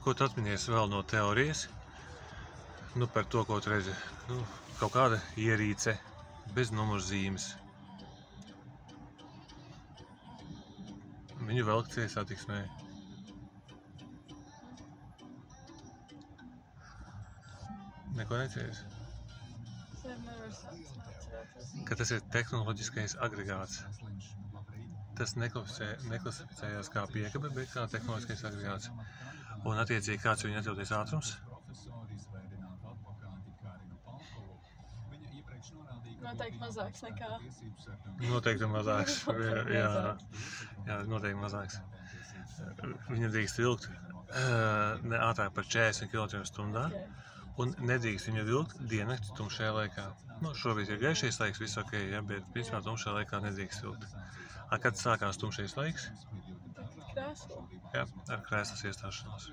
Ko tu atminies vēl no teorijas? Nu, par to, ko tu redzi. Nu, kaut kāda ierīce bez numurzīmes. Viņu velk ceļa satiksmē. Neko neciesi? Ka tas ir tehnoloģiskais agregāts. Tas neklasificējās kā piekabe, bet kā tehnoloģiskais agregāts. Un attiecīgi kāds viņa atļauties ātrums? Noteikti mazāks nekā. Noteikti mazāks. Jā, noteikti mazāks. Viņa drīkst vilkt ne ātrāk par 40 km/h. Un nedrīkst viņu vilkt diennakti tumšajā laikā. Nu, šobrīd ir gaišais laiks, viss ok, ja, bet principā tumšajā laikā nedrīkst vilkt. Kad sākās tumšais laiks? Krēslu. Jā, ar krēslas iestāšanos.